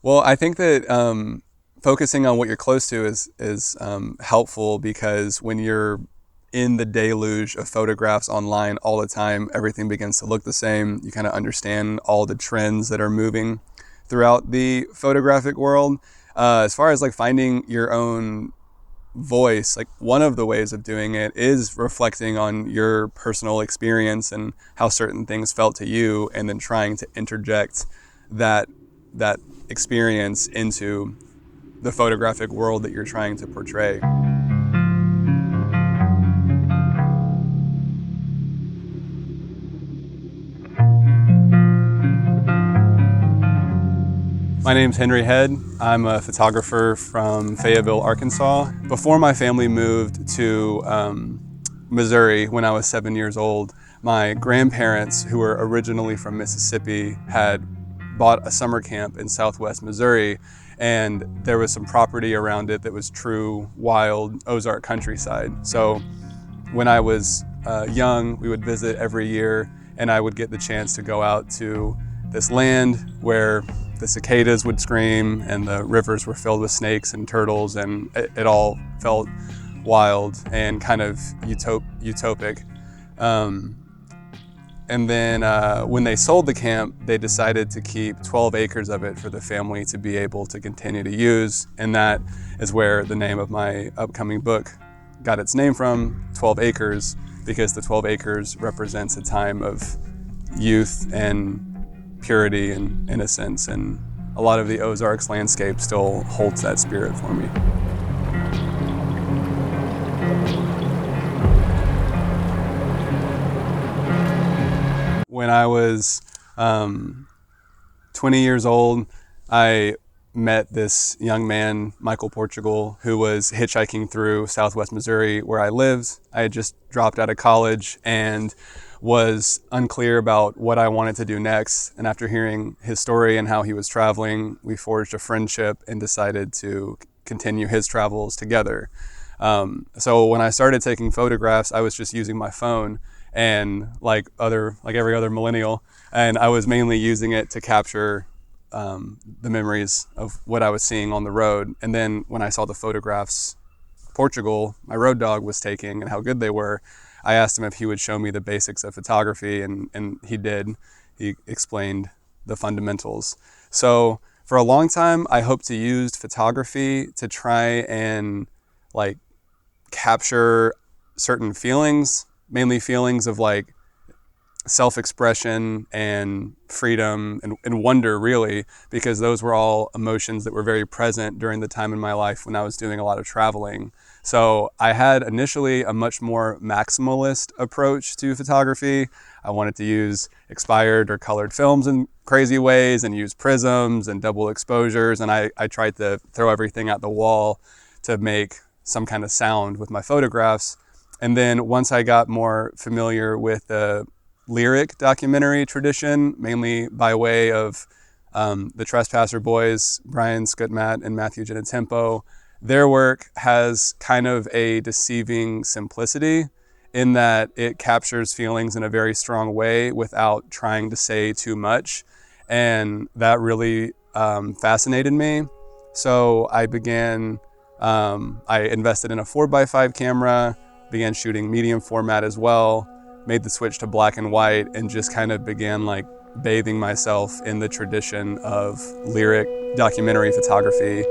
Well, I think that focusing on what you're close to is helpful, because when you're in the deluge of photographs online all the time, everything begins to look the same. You kind of understand all the trends that are moving throughout the photographic world. As far as like finding your own voice, like one of the ways of doing it is reflecting on your personal experience and how certain things felt to you, and then trying to interject that experience into the photographic world that you're trying to portray. My name's Henry Head. I'm a photographer from Fayetteville, Arkansas. Before my family moved to Missouri when I was 7 years old, my grandparents, who were originally from Mississippi, had bought a summer camp in southwest Missouri, and there was some property around it that was true wild Ozark countryside. So when I was young, we would visit every year, and I would get the chance to go out to this land where the cicadas would scream and the rivers were filled with snakes and turtles, and it all felt wild and kind of utopic. And then when they sold the camp, they decided to keep 12 acres of it for the family to be able to continue to use. And that is where the name of my upcoming book got its name from, 12 acres, because the 12 acres represents a time of youth and purity and innocence, and a lot of the Ozarks landscape still holds that spirit for me. When I was 20 years old, I met this young man, Michael Portugal, who was hitchhiking through southwest Missouri where I lived. I had just dropped out of college and was unclear about what I wanted to do next. And after hearing his story and how he was traveling, we forged a friendship and decided to continue his travels together. So when I started taking photographs, I was just using my phone, and like every other millennial, and I was mainly using it to capture the memories of what I was seeing on the road. And then when I saw the photographs Portugal, my road dog, was taking and how good they were, I asked him if he would show me the basics of photography, and he did. He explained the fundamentals. So for a long time, I hoped to use photography to try and like capture certain feelings, mainly feelings of like self-expression and freedom and wonder, really, because those were all emotions that were very present during the time in my life when I was doing a lot of traveling. So I had initially a much more maximalist approach to photography. I wanted to use expired or colored films in crazy ways and use prisms and double exposures, and I tried to throw everything at the wall to make some kind of sound with my photographs. And then once I got more familiar with the lyric documentary tradition, mainly by way of the Trespasser Boys, Brian Scuttmatt and Matthew Genetempo, their work has kind of a deceiving simplicity in that it captures feelings in a very strong way without trying to say too much. And that really fascinated me. So I invested in a 4x5 camera, began shooting medium format as well, made the switch to black and white, and just kind of began like bathing myself in the tradition of lyric documentary photography.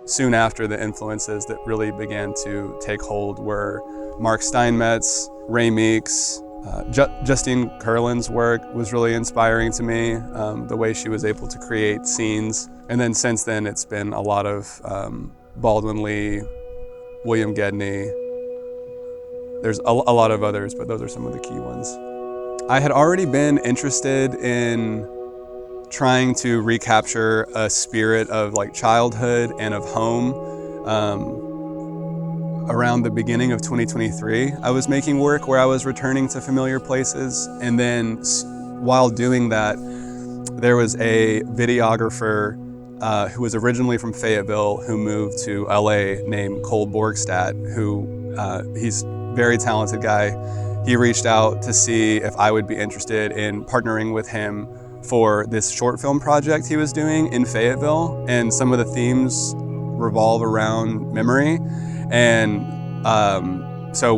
Soon after, the influences that really began to take hold were Mark Steinmetz, Ray Meeks, Justine Kurland's work was really inspiring to me, the way she was able to create scenes. And then since then, it's been a lot of Baldwin Lee, William Gedney. There's a lot of others, but those are some of the key ones. I had already been interested in trying to recapture a spirit of like childhood and of home. Around the beginning of 2023, I was making work where I was returning to familiar places, and then while doing that, there was a videographer who was originally from Fayetteville who moved to LA named Cole Borgstadt, who He's a very talented guy. He reached out to see if I would be interested in partnering with him for this short film project he was doing in Fayetteville, and some of the themes revolve around memory. And so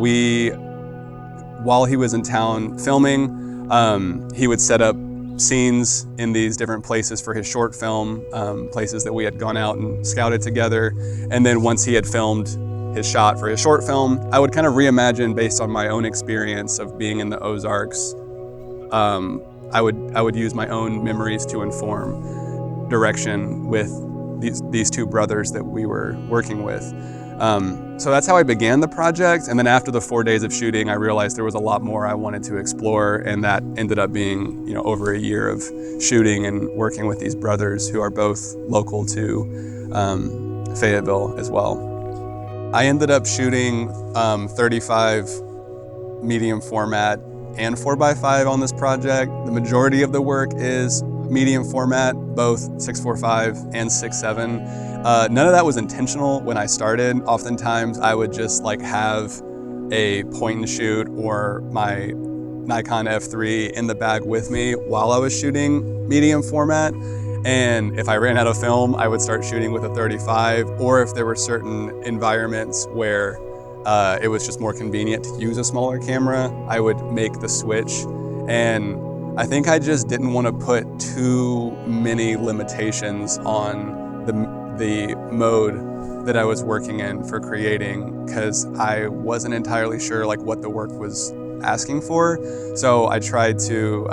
while he was in town filming, he would set up scenes in these different places for his short film, places that we had gone out and scouted together. And then once he had filmed his shot for his short film, I would kind of reimagine based on my own experience of being in the Ozarks. I would use my own memories to inform direction with these two brothers that we were working with. So that's how I began the project. And then after the 4 days of shooting, I realized there was a lot more I wanted to explore, and that ended up being, over a year of shooting and working with these brothers who are both local to Fayetteville as well. I ended up shooting 35 medium format and 4x5 on this project. The majority of the work is medium format, both 645 and 6.7. None of that was intentional when I started. Oftentimes I would just have a point and shoot or my Nikon F3 in the bag with me while I was shooting medium format. And if I ran out of film, I would start shooting with a 35, or if there were certain environments where it was just more convenient to use a smaller camera, I would make the switch. And I think I just didn't want to put too many limitations on the mode that I was working in for creating, because I wasn't entirely sure what the work was asking for. So I tried to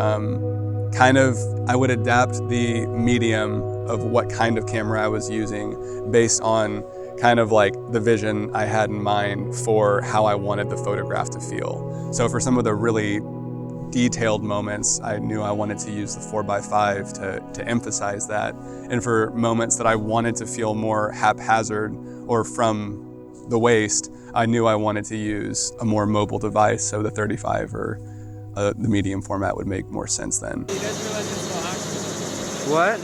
I would adapt the medium of what kind of camera I was using based on the vision I had in mind for how I wanted the photograph to feel. So for some of the really detailed moments, I knew I wanted to use the 4x5 to emphasize that. And for moments that I wanted to feel more haphazard or from the waist, I knew I wanted to use a more mobile device, so the 35 or the medium format would make more sense then. You guys realize it's so hot? What?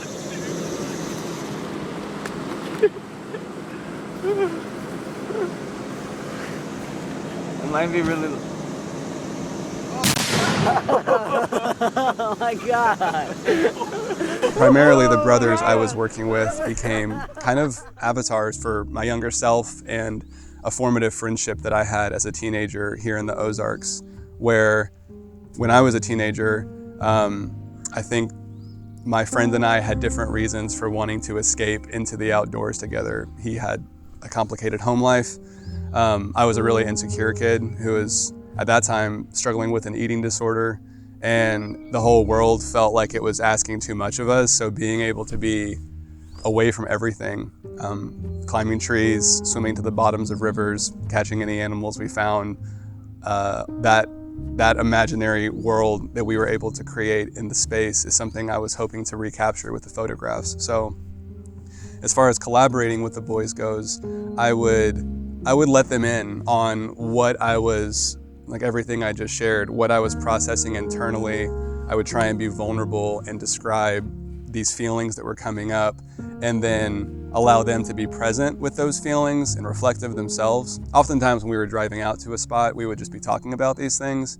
It might be really... Oh my God! Primarily the brothers I was working with became kind of avatars for my younger self and a formative friendship that I had as a teenager here in the Ozarks, where when I was a teenager, I think my friend and I had different reasons for wanting to escape into the outdoors together. He had a complicated home life. I was a really insecure kid who was, at that time, struggling with an eating disorder, and the whole world felt like it was asking too much of us. So being able to be away from everything, climbing trees, swimming to the bottoms of rivers, catching any animals we found, that imaginary world that we were able to create in the space is something I was hoping to recapture with the photographs. So as far as collaborating with the boys goes, I would let them in on what I was, everything I just shared, what I was processing internally. I would try and be vulnerable and describe these feelings that were coming up, and then allow them to be present with those feelings and reflective themselves. Oftentimes when we were driving out to a spot, we would just be talking about these things.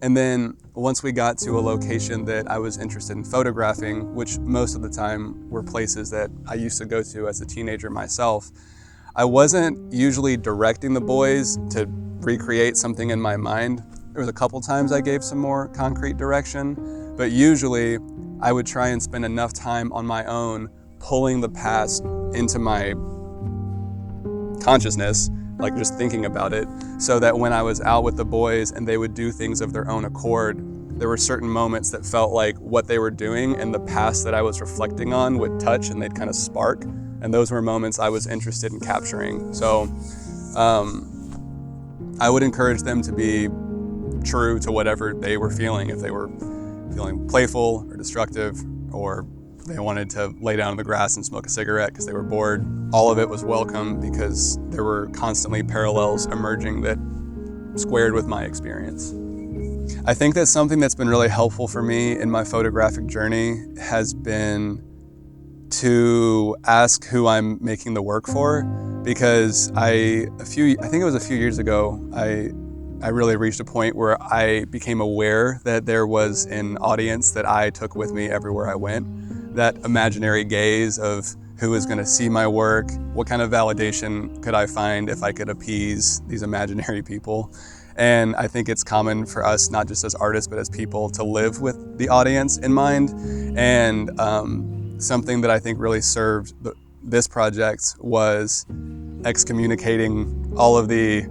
And then once we got to a location that I was interested in photographing, which most of the time were places that I used to go to as a teenager myself, I wasn't usually directing the boys to recreate something in my mind. There was a couple times I gave some more concrete direction, but usually I would try and spend enough time on my own pulling the past into my consciousness, just thinking about it, so that when I was out with the boys and they would do things of their own accord, there were certain moments that felt like what they were doing and the past that I was reflecting on would touch and they'd kind of spark. And those were moments I was interested in capturing. So I would encourage them to be true to whatever they were feeling. If they were feeling playful or destructive, or they wanted to lay down in the grass and smoke a cigarette because they were bored, all of it was welcome, because there were constantly parallels emerging that squared with my experience. I think that something that's been really helpful for me in my photographic journey has been to ask who I'm making the work for, because I think it was a few years ago, I really reached a point where I became aware that there was an audience that I took with me everywhere I went. That imaginary gaze of who is going to see my work, what kind of validation could I find if I could appease these imaginary people. And I think it's common for us, not just as artists, but as people, to live with the audience in mind. And something that I think really served this project was excommunicating all of the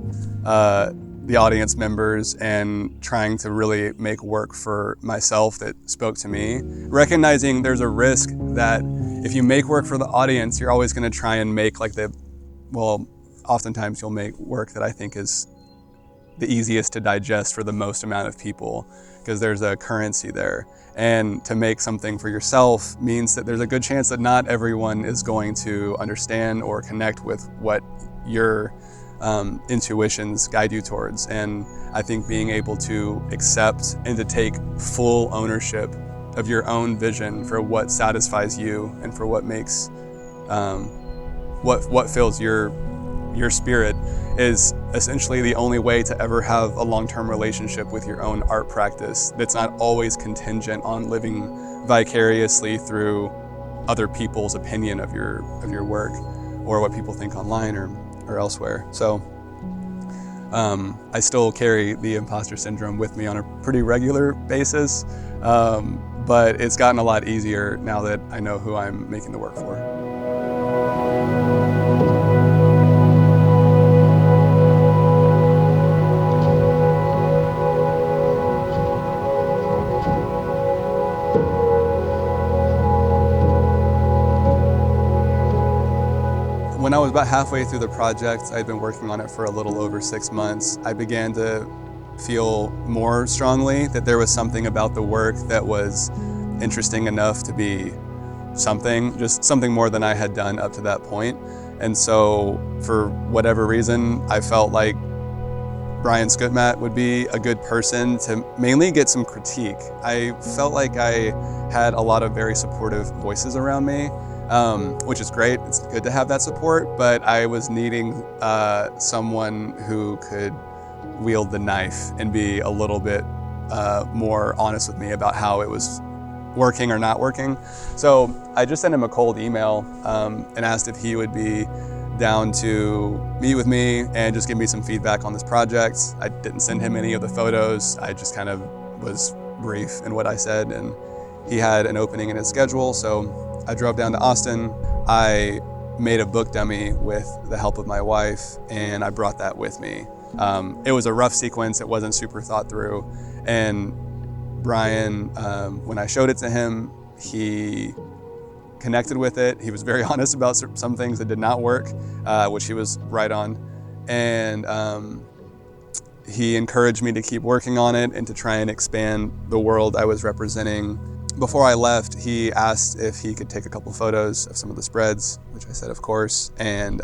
audience members and trying to really make work for myself that spoke to me. Recognizing there's a risk that if you make work for the audience, you're always going to try and make oftentimes you'll make work that I think is the easiest to digest for the most amount of people, because there's a currency there. And to make something for yourself means that there's a good chance that not everyone is going to understand or connect with what your intuitions guide you towards. And I think being able to accept and to take full ownership of your own vision for what satisfies you and for what makes what fills your spirit is essentially the only way to ever have a long-term relationship with your own art practice that's not always contingent on living vicariously through other people's opinion of your work or what people think online or elsewhere. So I still carry the imposter syndrome with me on a pretty regular basis, but it's gotten a lot easier now that I know who I'm making the work for. When I was about halfway through the project, I'd been working on it for a little over 6 months, I began to feel more strongly that there was something about the work that was interesting enough to be just something more than I had done up to that point. And so for whatever reason, I felt like Brian Skutmat would be a good person to mainly get some critique. I felt like I had a lot of very supportive voices around me, which is great. It's good to have that support, but I was needing someone who could wield the knife and be a little bit more honest with me about how it was working or not working. So I just sent him a cold email and asked if he would be down to meet with me and just give me some feedback on this project. I didn't send him any of the photos. I just kind of was brief in what I said, and he had an opening in his schedule, so I drove down to Austin. I made a book dummy with the help of my wife, and I brought that with me. It was a rough sequence. It wasn't super thought through. And Brian, when I showed it to him, he connected with it. He was very honest about some things that did not work, which he was right on. And he encouraged me to keep working on it and to try and expand the world I was representing. Before I left, he asked if he could take a couple photos of some of the spreads, which I said, of course. And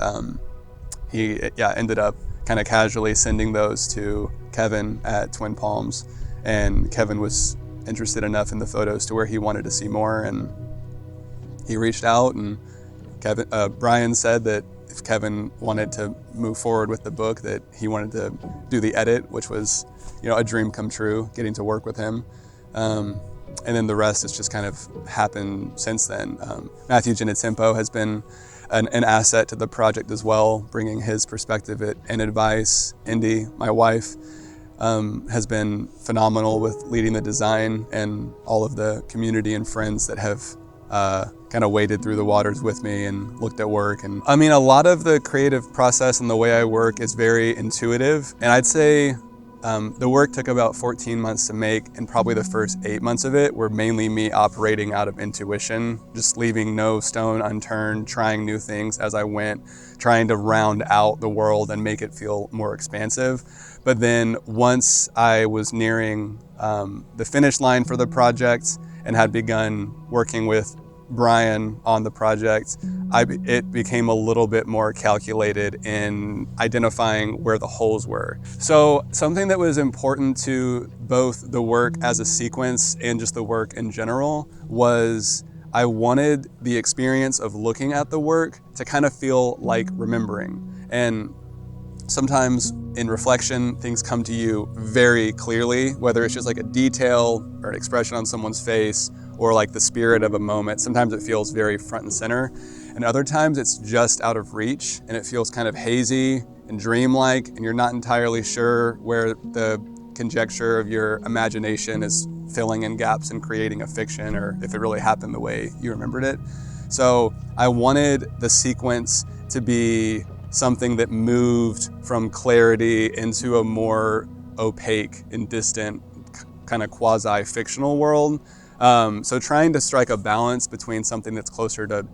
he ended up kind of casually sending those to Kevin at Twin Palms. And Kevin was interested enough in the photos to where he wanted to see more. And he reached out, and Brian said that if Kevin wanted to move forward with the book, that he wanted to do the edit, which was, a dream come true, getting to work with him. And then the rest has just kind of happened since then. Matthew Genetempo has been an asset to the project as well, bringing his perspective and advice. Indy, my wife, has been phenomenal with leading the design, and all of the community and friends that have kind of waded through the waters with me and looked at work. And I mean, a lot of the creative process and the way I work is very intuitive. And I'd say the work took about 14 months to make, and probably the first 8 months of it were mainly me operating out of intuition, just leaving no stone unturned, trying new things as I went, trying to round out the world and make it feel more expansive. But then once I was nearing the finish line for the project and had begun working with Brian on the project, it became a little bit more calculated in identifying where the holes were. So something that was important to both the work as a sequence and just the work in general was I wanted the experience of looking at the work to kind of feel like remembering. And sometimes in reflection, things come to you very clearly, whether it's just like a detail or an expression on someone's face or like the spirit of a moment. Sometimes it feels very front and center, and other times it's just out of reach and it feels kind of hazy and dreamlike, and you're not entirely sure where the conjecture of your imagination is filling in gaps and creating a fiction, or if it really happened the way you remembered it. So I wanted the sequence to be something that moved from clarity into a more opaque and distant kind of quasi-fictional world. So trying to strike a balance between something that's closer to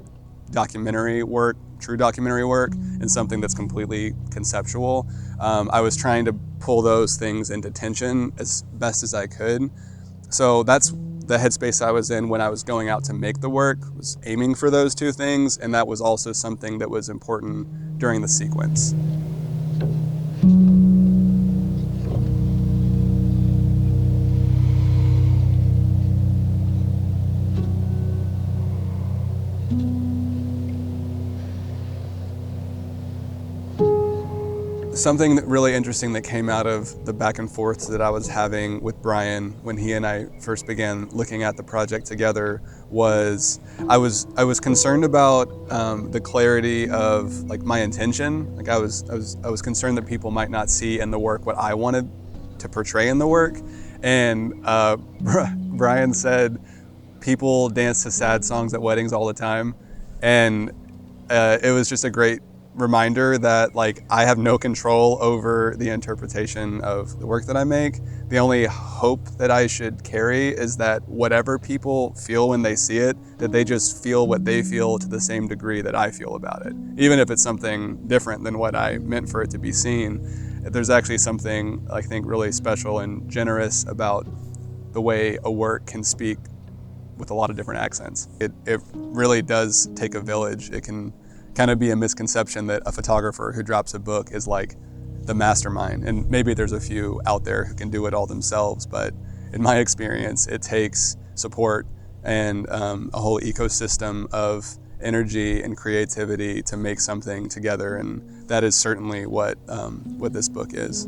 documentary work, true documentary work, and something that's completely conceptual. I was trying to pull those things into tension as best as I could. So that's the headspace I was in when I was going out to make the work, was aiming for those two things, and that was also something that was important during the sequence. Something that really interesting that came out of the back and forths that I was having with Brian when he and I first began looking at the project together was I was concerned about the clarity of like my intention. Like I was concerned that people might not see in the work what I wanted to portray in the work. And Brian said people dance to sad songs at weddings all the time, and it was just a great reminder that like I have no control over the interpretation of the work that I make. The only hope that I should carry is that whatever people feel when they see it, that they just feel what they feel to the same degree that I feel about it. Even if it's something different than what I meant for it to be seen, there's actually something I think really special and generous about the way a work can speak with a lot of different accents. It really does take a village. It can kind of be a misconception that a photographer who drops a book is like the mastermind, and maybe there's a few out there who can do it all themselves, but in my experience it takes support and a whole ecosystem of energy and creativity to make something together, and that is certainly what this book is.